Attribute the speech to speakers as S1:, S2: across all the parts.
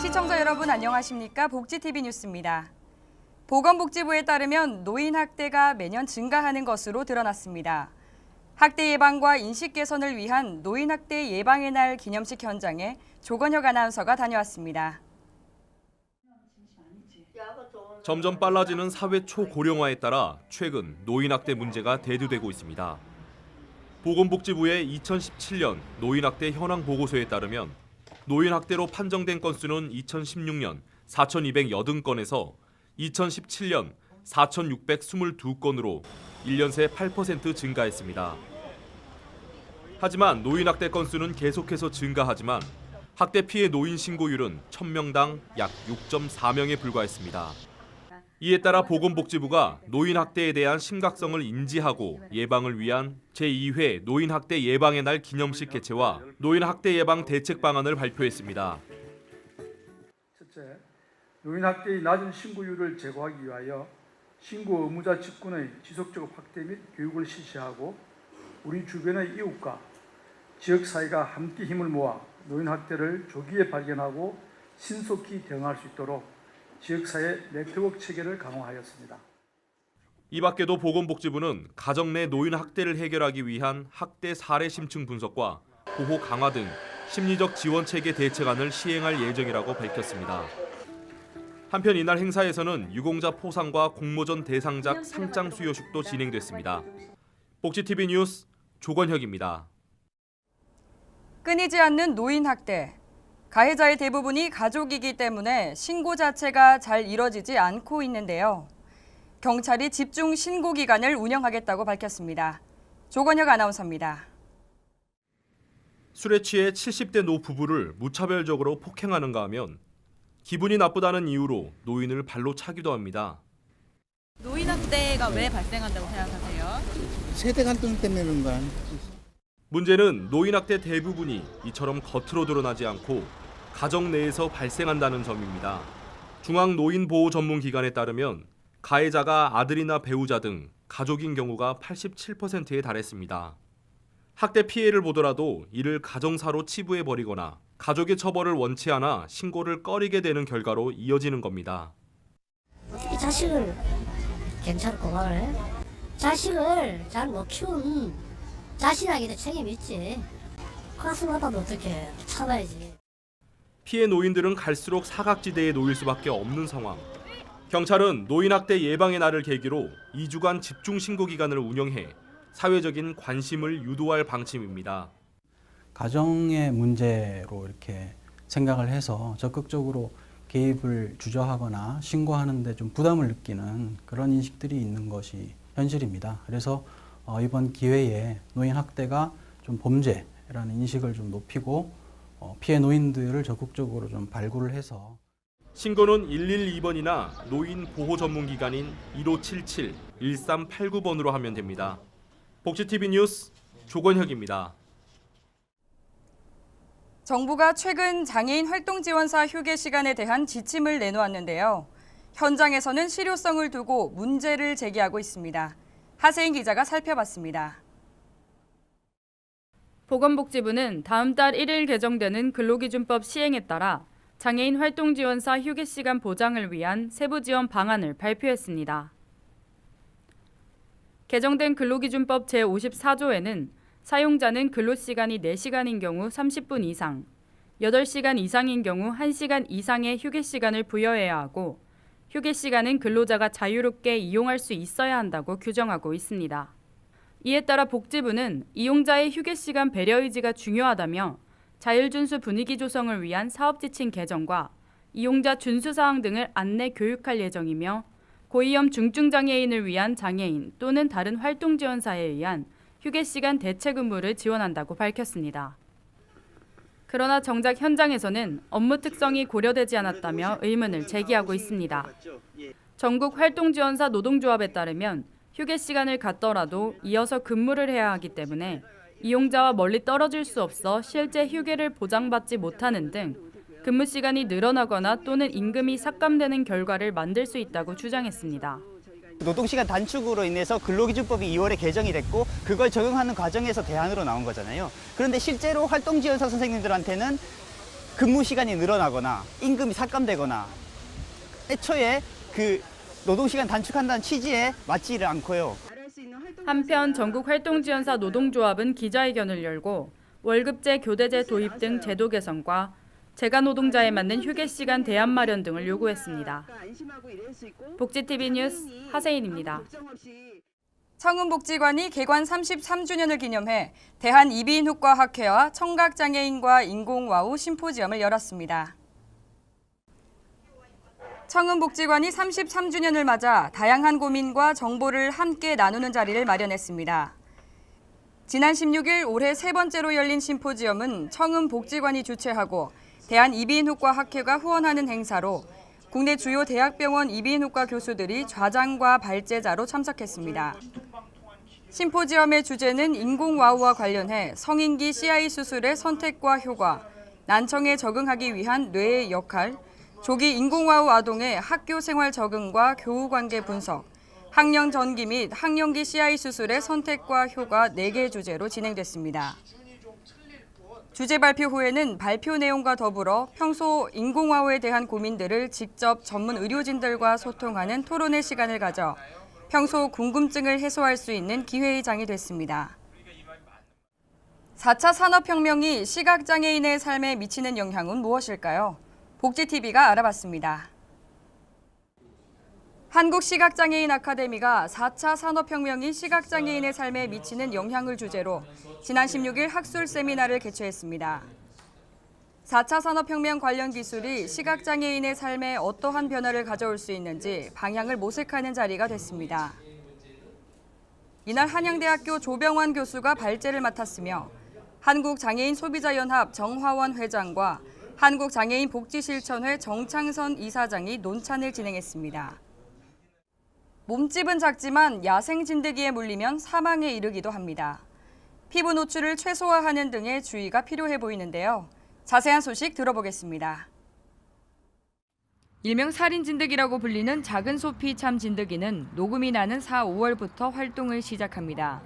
S1: 시청자 여러분 안녕하십니까? 복지TV 뉴스입니다. 보건복지부에 따르면 노인 학대가 매년 증가하는 것으로 드러났습니다. 학대 예방과 인식 개선을 위한 노인 학대 예방의 날 기념식 현장에 조건혁 아나운서가 다녀왔습니다.
S2: 점점 빨라지는 사회 초고령화에 따라 최근 노인 학대 문제가 대두되고 있습니다. 보건복지부의 2017년 노인 학대 현황 보고서에 따르면 노인 학대로 판정된 건수는 2016년 4,280건에서 2017년 4,622건으로 1년 새 8% 증가했습니다. 하지만 노인 학대 건수는 계속해서 증가하지만 학대 피해 노인 신고율은 1000명당 약 6.4명에 불과했습니다. 이에 따라 보건복지부가 노인 학대에 대한 심각성을 인지하고 예방을 위한 제2회 노인 학대 예방의 날 기념식 개최와 노인 학대 예방 대책 방안을 발표했습니다.
S3: 첫째, 노인 학대의 낮은 신고율을 제고하기 위하여 신고 의무자 직군의 지속적 확대 및 교육을 실시하고 우리 주변의 이웃과 지역사회가 함께 힘을 모아 노인 학대를 조기에 발견하고 신속히 대응할 수 있도록 지역사회 네트워크 체계를 강화하였습니다.
S2: 이 밖에도 보건복지부는 가정 내 노인 학대를 해결하기 위한 학대 사례 심층 분석과 보호 강화 등 심리적 지원 체계 대책안을 시행할 예정이라고 밝혔습니다. 한편 이날 행사에서는 유공자 포상과 공모전 대상작 상장 수여식도 진행됐습니다. 복지TV 뉴스 조건혁입니다.
S1: 끊이지 않는 노인 학대. 가해자의 대부분이 가족이기 때문에 신고 자체가 잘 이뤄지지 않고 있는데요. 경찰이 집중 신고 기간을 운영하겠다고 밝혔습니다. 조건혁 아나운서입니다.
S2: 술에 취해 70대 노 부부를 무차별적으로 폭행하는가 하면 기분이 나쁘다는 이유로 노인을 발로 차기도 합니다.
S4: 노인 학대가 왜 발생한다고 생각하세요?
S5: 세대 갈등 때문에 그런 거 아니에요?
S2: 문제는 노인 학대 대부분이 이처럼 겉으로 드러나지 않고 가정 내에서 발생한다는 점입니다. 중앙노인보호전문기관에 따르면 가해자가 아들이나 배우자 등 가족인 경우가 87%에 달했습니다. 학대 피해를 보더라도 이를 가정사로 치부해버리거나 가족의 처벌을 원치 않아 신고를 꺼리게 되는 결과로 이어지는 겁니다.
S6: 어떻게 자식을 괜찮고 말해? 자식을 잘 못 키운 자신에게도 책임이 있지. 가슴 아파도 어떻게 참아야지.
S2: 피해 노인들은 갈수록 사각지대에 놓일 수밖에 없는 상황. 경찰은 노인 학대 예방의 날을 계기로 2주간 집중 신고 기간을 운영해 사회적인 관심을 유도할 방침입니다.
S7: 가정의 문제로 이렇게 생각을 해서 적극적으로 개입을 주저하거나 신고하는 데 좀 부담을 느끼는 그런 인식들이 있는 것이 현실입니다. 그래서 이번 기회에 노인 학대가 좀 범죄라는 인식을 좀 높이고 피해 노인들을 적극적으로 좀 발굴을 해서
S2: 신고는 112번이나 노인 보호 전문기관인 1577, 1389번으로 하면 됩니다. 복지TV 뉴스 조건혁입니다.
S1: 정부가 최근 장애인 활동 지원사 휴게 시간에 대한 지침을 내놓았는데요. 현장에서는 실효성을 두고 문제를 제기하고 있습니다. 하세인 기자가 살펴봤습니다.
S4: 보건복지부는 다음 달 1일 개정되는 근로기준법 시행에 따라 장애인 활동지원사 휴게시간 보장을 위한 세부 지원 방안을 발표했습니다. 개정된 근로기준법 제54조에는 사용자는 근로시간이 4시간인 경우 30분 이상, 8시간 이상인 경우 1시간 이상의 휴게시간을 부여해야 하고 휴게시간은 근로자가 자유롭게 이용할 수 있어야 한다고 규정하고 있습니다. 이에 따라 복지부는 이용자의 휴게시간 배려 의지가 중요하다며 자율준수 분위기 조성을 위한 사업지침 개정과 이용자 준수사항 등을 안내 교육할 예정이며 고위험 중증장애인을 위한 장애인 또는 다른 활동지원사에 의한 휴게시간 대책 의무를 지원한다고 밝혔습니다. 그러나 정작 현장에서는 업무 특성이 고려되지 않았다며 의문을 제기하고 있습니다. 전국 활동지원사 노동조합에 따르면 휴게 시간을 갖더라도 이어서 근무를 해야 하기 때문에 이용자와 멀리 떨어질 수 없어 실제 휴게를 보장받지 못하는 등 근무 시간이 늘어나거나 또는 임금이 삭감되는 결과를 만들 수 있다고 주장했습니다.
S8: 노동시간 단축으로 인해서 근로기준법이 2월에 개정이 됐고 그걸 적용하는 과정에서 대안으로 나온 거잖아요. 그런데 실제로 활동지원사 선생님들한테는 근무 시간이 늘어나거나 임금이 삭감되거나 애초에 그 노동시간 단축한다는 취지에 맞지를 않고요.
S4: 한편 전국활동지원사 노동조합은 기자회견을 열고 월급제, 교대제 도입 등 제도 개선과 재가노동자에 맞는 휴게시간 대안 마련 등을 요구했습니다. 복지TV 뉴스 하세인입니다.
S1: 청운복지관이 개관 33주년을 기념해 대한이비인후과학회와 청각장애인과 인공와우 심포지엄을 열었습니다. 청운복지관이 33주년을 맞아 다양한 고민과 정보를 함께 나누는 자리를 마련했습니다. 지난 16일 올해 세 번째로 열린 심포지엄은 청운복지관이 주최하고 대한이비인후과학회가 후원하는 행사로 국내 주요 대학병원 이비인후과 교수들이 좌장과 발제자로 참석했습니다. 심포지엄의 주제는 인공와우와 관련해 성인기 CI 수술의 선택과 효과, 난청에 적응하기 위한 뇌의 역할, 조기 인공와우 아동의 학교 생활 적응과 교우 관계 분석, 학령 전기 및 학령기 CI 수술의 선택과 효과 4개 주제로 진행됐습니다. 주제 발표 후에는 발표 내용과 더불어 평소 인공와우에 대한 고민들을 직접 전문 의료진들과 소통하는 토론회 시간을 가져 평소 궁금증을 해소할 수 있는 기회의 장이 됐습니다. 4차 산업혁명이 시각장애인의 삶에 미치는 영향은 무엇일까요? 복지TV가 알아봤습니다. 한국시각장애인 아카데미가 4차 산업혁명이 시각장애인의 삶에 미치는 영향을 주제로 지난 16일 학술 세미나를 개최했습니다. 4차 산업혁명 관련 기술이 시각장애인의 삶에 어떠한 변화를 가져올 수 있는지 방향을 모색하는 자리가 됐습니다. 이날 한양대학교 조병환 교수가 발제를 맡았으며 한국장애인 소비자연합 정화원 회장과 한국장애인 복지실천회 정창선 이사장이 논찬을 진행했습니다. 몸집은 작지만 야생 진드기에 물리면 사망에 이르기도 합니다. 피부 노출을 최소화하는 등의 주의가 필요해 보이는데요. 자세한 소식 들어보겠습니다. 일명 살인 진드기라고 불리는 작은 소피 참 진드기는 녹음이 나는 4, 5월부터 활동을 시작합니다.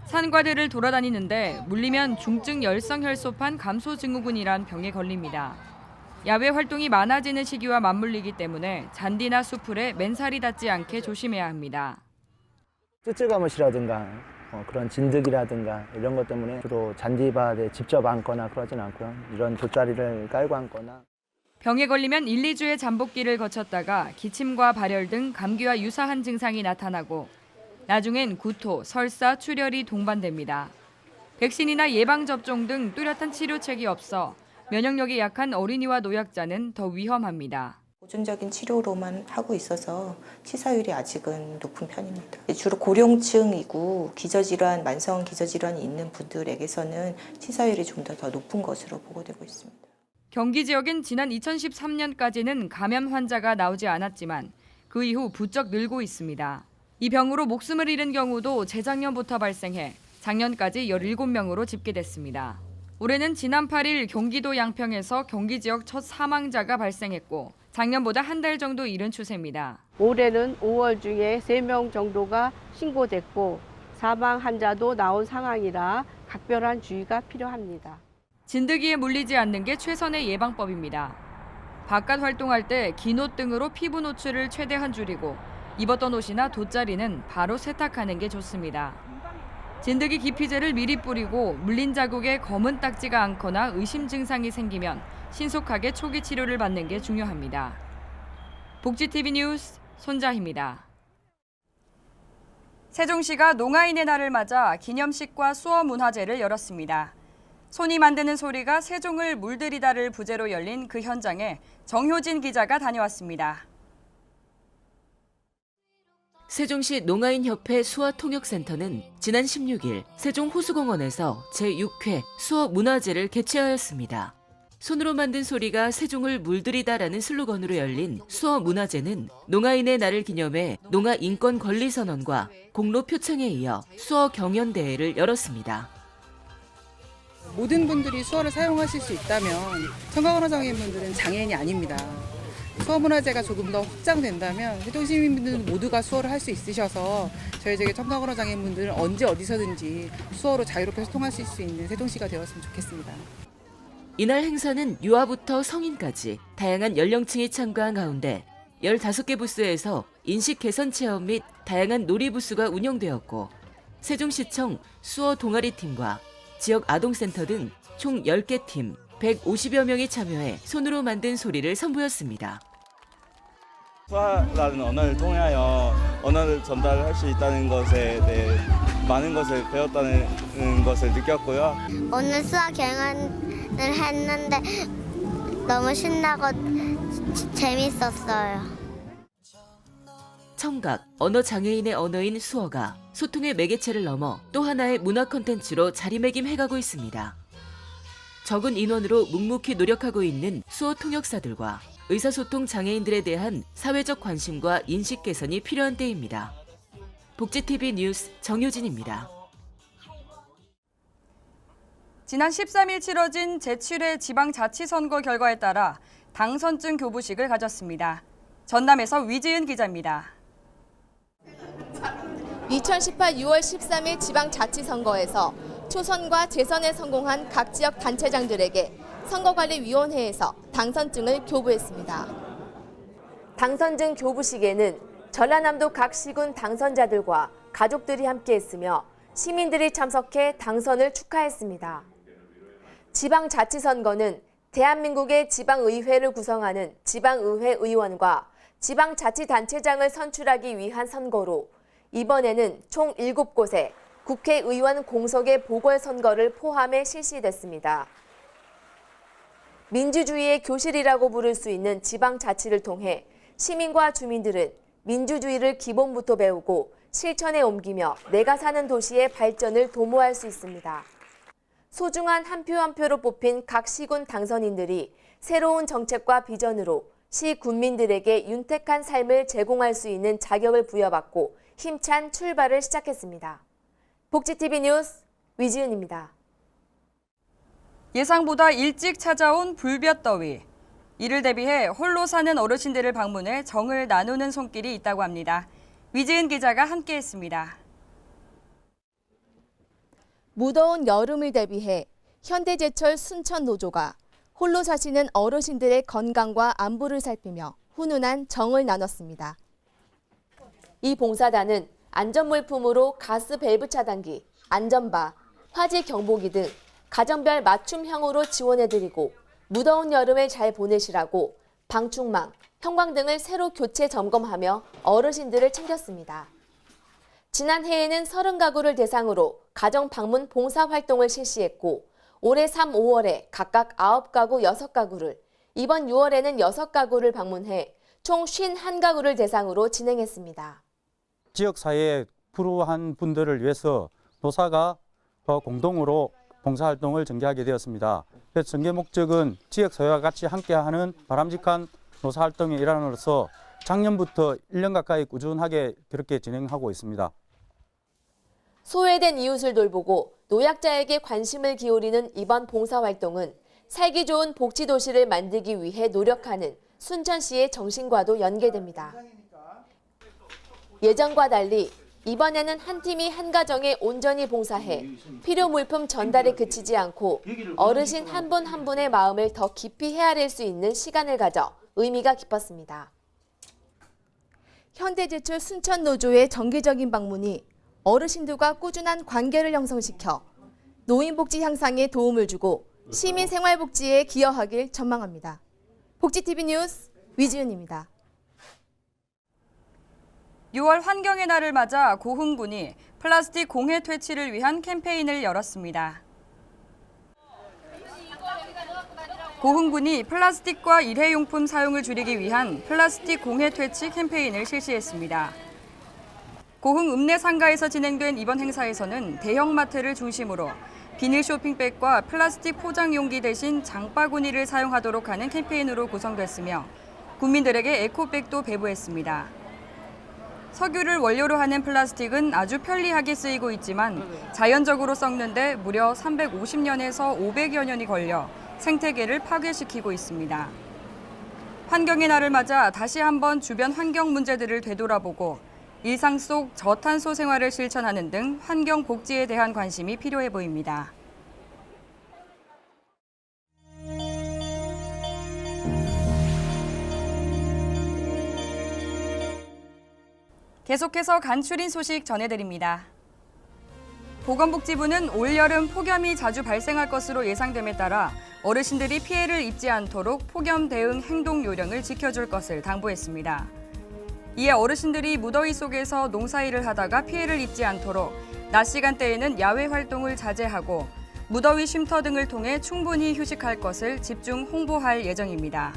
S1: 산과들을 돌아다니는데 물리면 중증 열성혈소판 감소 증후군이란 병에 걸립니다. 야외 활동이 많아지는 시기와 맞물리기 때문에 잔디나 수풀에 맨살이 닿지 않게 조심해야 합니다.
S9: 쯔쯔가뭇이라든가 그런 진드기라든가 이런 것 때문에 주로 잔디밭에 직접 앉거나 그러진 않고요. 이런 돗자리를 깔고 앉거나.
S1: 병에 걸리면 1, 2주의 잠복기를 거쳤다가 기침과 발열 등 감기와 유사한 증상이 나타나고 나중엔 구토, 설사, 출혈이 동반됩니다. 백신이나 예방접종 등 뚜렷한 치료책이 없어 면역력이 약한 어린이와 노약자는 더 위험합니다.
S10: 보존적인 치료로만 하고 있어서 치사율이 아직은 높은 편입니다. 주로 고령층이고 기저질환, 만성 기저질환이 있는 분들에게서는 치사율이 좀 더 높은 것으로 보고되고 있습니다.
S1: 경기 지역엔 지난 2013년까지는 감염 환자가 나오지 않았지만 그 이후 부쩍 늘고 있습니다. 이 병으로 목숨을 잃은 경우도 재작년부터 발생해 작년까지 17명으로 집계됐습니다. 올해는 지난 8일 경기도 양평에서 경기 지역 첫 사망자가 발생했고 작년보다 한 달 정도 이른 추세입니다.
S11: 올해는 5월 중에 3명 정도가 신고됐고 사망 환자도 나온 상황이라 각별한 주의가 필요합니다.
S1: 진드기에 물리지 않는 게 최선의 예방법입니다. 바깥 활동할 때 긴 옷 등으로 피부 노출을 최대한 줄이고 입었던 옷이나 돗자리는 바로 세탁하는 게 좋습니다. 진드기 기피제를 미리 뿌리고 물린 자국에 검은 딱지가 않거나 의심 증상이 생기면 신속하게 초기 치료를 받는 게 중요합니다. 복지TV 뉴스 손자희입니다. 세종시가 농아인의 날을 맞아 기념식과 수어 문화제를 열었습니다. 손이 만드는 소리가 세종을 물들이다를 부제로 열린 그 현장에 정효진 기자가 다녀왔습니다.
S12: 세종시 농아인협회 수어통역센터는 지난 16일 세종 호수공원에서 제6회 수어문화제를 개최하였습니다. 손으로 만든 소리가 세종을 물들이다라는 슬로건으로 열린 수어문화제는 농아인의 날을 기념해 농아인권권리선언과 공로 표창에 이어 수어 경연대회를 열었습니다.
S13: 모든 분들이 수어를 사용하실 수 있다면 청각언어 장애인분들은 장애인이 아닙니다. 수어문화제가 조금 더 확장된다면 세종 시민분들 모두가 수어를 할 수 있으셔서 저희 지역의 청각언어 장애인분들은 언제 어디서든지 수어로 자유롭게 소통하실 수 있는 세종시가 되었으면 좋겠습니다.
S12: 이날 행사는 유아부터 성인까지 다양한 연령층이 참가한 가운데 15개 부스에서 인식 개선 체험 및 다양한 놀이 부스가 운영되었고 세종시청 수어 동아리팀과 지역 아동센터 등 총 10개 팀 150여 명이 참여해 손으로 만든 소리를 선보였습니다.
S14: 수화라는 언어를 통하여 언어를 전달할 수 있다는 것에 대해 많은 것을 배웠다는 것을 느꼈고요.
S15: 오늘 수학 경연을 했는데 너무 신나고 재밌었어요.
S12: 청각, 언어 장애인의 언어인 수어가 소통의 매개체를 넘어 또 하나의 문화 콘텐츠로 자리매김해가고 있습니다. 적은 인원으로 묵묵히 노력하고 있는 수어 통역사들과 의사소통 장애인들에 대한 사회적 관심과 인식 개선이 필요한 때입니다. 복지TV 뉴스 정효진입니다.
S1: 지난 13일 치러진 제7회 지방자치선거 결과에 따라 당선증 교부식을 가졌습니다. 전남에서 위지은 기자입니다.
S16: 2018 6월 13일 지방자치선거에서 초선과 재선에 성공한 각 지역 단체장들에게 선거관리위원회에서 당선증을 교부했습니다. 당선증 교부식에는 전라남도 각 시군 당선자들과 가족들이 함께했으며 시민들이 참석해 당선을 축하했습니다. 지방자치선거는 대한민국의 지방의회를 구성하는 지방의회 의원과 지방자치단체장을 선출하기 위한 선거로 이번에는 총 7곳에 국회의원 공석의 보궐선거를 포함해 실시됐습니다. 민주주의의 교실이라고 부를 수 있는 지방자치를 통해 시민과 주민들은 민주주의를 기본부터 배우고 실천에 옮기며 내가 사는 도시의 발전을 도모할 수 있습니다. 소중한 한 표 한 표로 뽑힌 각 시군 당선인들이 새로운 정책과 비전으로 시 군민들에게 윤택한 삶을 제공할 수 있는 자격을 부여받고 힘찬 출발을 시작했습니다. 복지TV 뉴스 위지은입니다.
S1: 예상보다 일찍 찾아온 불볕더위. 이를 대비해 홀로 사는 어르신들을 방문해 정을 나누는 손길이 있다고 합니다. 위지은 기자가 함께했습니다.
S16: 무더운 여름을 대비해 현대제철 순천노조가 홀로 사시는 어르신들의 건강과 안부를 살피며 훈훈한 정을 나눴습니다. 이 봉사단은 안전물품으로 가스 밸브 차단기, 안전바, 화재 경보기 등 가정별 맞춤형으로 지원해드리고 무더운 여름을 잘 보내시라고 방충망, 형광 등을 새로 교체 점검하며 어르신들을 챙겼습니다. 지난해에는 30가구를 대상으로 가정 방문 봉사 활동을 실시했고 올해 3, 5월에 각각 9가구 6가구를, 이번 6월에는 6가구를 방문해 총 51가구를 대상으로 진행했습니다.
S17: 지역사회의 불우한 분들을 위해서 노사가 공동으로 봉사활동을 전개하게 되었습니다. 전개 목적은 지역사회와 같이 함께하는 바람직한 노사활동의 일환으로서 작년부터 1년 가까이 꾸준하게 그렇게 진행하고 있습니다.
S16: 소외된 이웃을 돌보고 노약자에게 관심을 기울이는 이번 봉사활동은 살기 좋은 복지도시를 만들기 위해 노력하는 순천시의 정신과도 연계됩니다. 예전과 달리 이번에는 한 팀이 한 가정에 온전히 봉사해 필요 물품 전달에 그치지 않고 어르신 한 분 한 분의 마음을 더 깊이 헤아릴 수 있는 시간을 가져 의미가 깊었습니다. 현대제철 순천노조의 정기적인 방문이 어르신들과 꾸준한 관계를 형성시켜 노인복지 향상에 도움을 주고 시민생활복지에 기여하길 전망합니다. 복지TV 뉴스 위지은입니다.
S1: 6월 환경의 날을 맞아 고흥군이 플라스틱 공해 퇴치를 위한 캠페인을 열었습니다. 고흥군이 플라스틱과 일회용품 사용을 줄이기 위한 플라스틱 공해 퇴치 캠페인을 실시했습니다. 고흥 읍내상가에서 진행된 이번 행사에서는 대형마트를 중심으로 비닐 쇼핑백과 플라스틱 포장 용기 대신 장바구니를 사용하도록 하는 캠페인으로 구성됐으며 국민들에게 에코백도 배부했습니다. 석유를 원료로 하는 플라스틱은 아주 편리하게 쓰이고 있지만 자연적으로 썩는데 무려 350년에서 500여 년이 걸려 생태계를 파괴시키고 있습니다. 환경의 날을 맞아 다시 한번 주변 환경 문제들을 되돌아보고 일상 속 저탄소 생활을 실천하는 등 환경 복지에 대한 관심이 필요해 보입니다. 계속해서 간추린 소식 전해드립니다. 보건복지부는 올여름 폭염이 자주 발생할 것으로 예상됨에 따라 어르신들이 피해를 입지 않도록 폭염 대응 행동 요령을 지켜줄 것을 당부했습니다. 이에 어르신들이 무더위 속에서 농사일을 하다가 피해를 입지 않도록 낮 시간대에는 야외 활동을 자제하고 무더위 쉼터 등을 통해 충분히 휴식할 것을 집중 홍보할 예정입니다.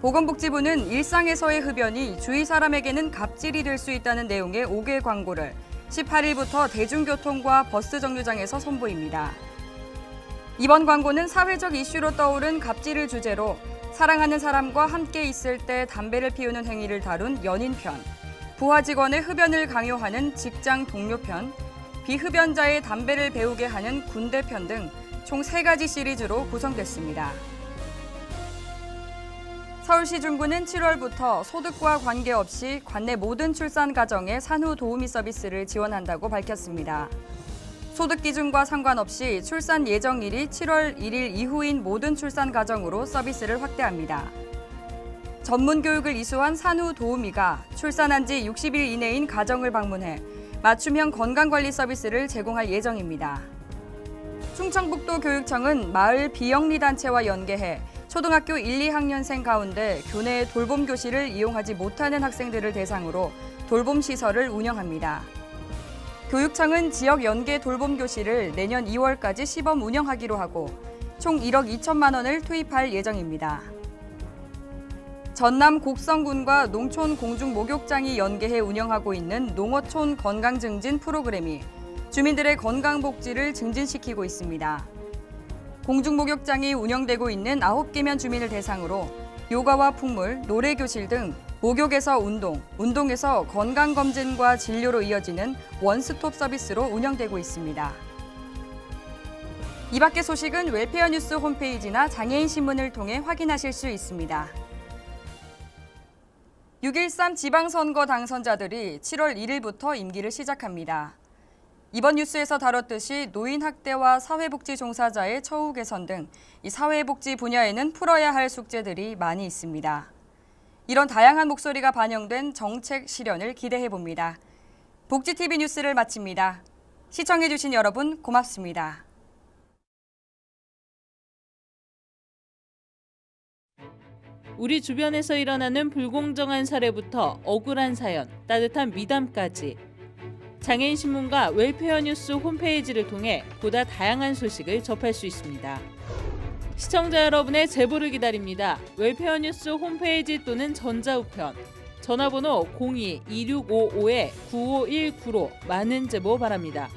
S1: 보건복지부는 일상에서의 흡연이 주위 사람에게는 갑질이 될 수 있다는 내용의 5개 광고를 18일부터 대중교통과 버스 정류장에서 선보입니다. 이번 광고는 사회적 이슈로 떠오른 갑질을 주제로 사랑하는 사람과 함께 있을 때 담배를 피우는 행위를 다룬 연인편, 부하 직원의 흡연을 강요하는 직장 동료편, 비흡연자의 담배를 배우게 하는 군대편 등 총 3가지 시리즈로 구성됐습니다. 서울시 중구는 7월부터 소득과 관계없이 관내 모든 출산 가정에 산후 도우미 서비스를 지원한다고 밝혔습니다. 소득 기준과 상관없이 출산 예정일이 7월 1일 이후인 모든 출산 가정으로 서비스를 확대합니다. 전문 교육을 이수한 산후 도우미가 출산한 지 60일 이내인 가정을 방문해 맞춤형 건강관리 서비스를 제공할 예정입니다. 충청북도 교육청은 마을 비영리단체와 연계해 초등학교 1, 2학년생 가운데 교내 돌봄 교실을 이용하지 못하는 학생들을 대상으로 돌봄 시설을 운영합니다. 교육청은 지역 연계 돌봄 교실을 내년 2월까지 시범 운영하기로 하고 총 1억 2천만 원을 투입할 예정입니다. 전남 곡성군과 농촌 공중 목욕장이 연계해 운영하고 있는 농어촌 건강 증진 프로그램이 주민들의 건강 복지를 증진시키고 있습니다. 공중목욕장이 운영되고 있는 9개면 주민을 대상으로 요가와 풍물, 노래교실 등 목욕에서 운동, 운동에서 건강검진과 진료로 이어지는 원스톱 서비스로 운영되고 있습니다. 이 밖의 소식은 웰페어 뉴스 홈페이지나 장애인 신문을 통해 확인하실 수 있습니다. 6.13 지방선거 당선자들이 7월 1일부터 임기를 시작합니다. 이번 뉴스에서 다뤘듯이 노인 학대와 사회복지 종사자의 처우 개선 등 이 사회복지 분야에는 풀어야 할 숙제들이 많이 있습니다. 이런 다양한 목소리가 반영된 정책 실현을 기대해 봅니다. 복지TV 뉴스를 마칩니다. 시청해주신 여러분 고맙습니다.
S18: 우리 주변에서 일어나는 불공정한 사례부터 억울한 사연, 따뜻한 미담까지 장애인 신문과 웰페어 뉴스 홈페이지를 통해 보다 다양한 소식을 접할 수 있습니다. 시청자 여러분의 제보를 기다립니다. 웰페어 뉴스 홈페이지 또는 전자우편, 전화번호 02-2655-9519로 많은 제보 바랍니다.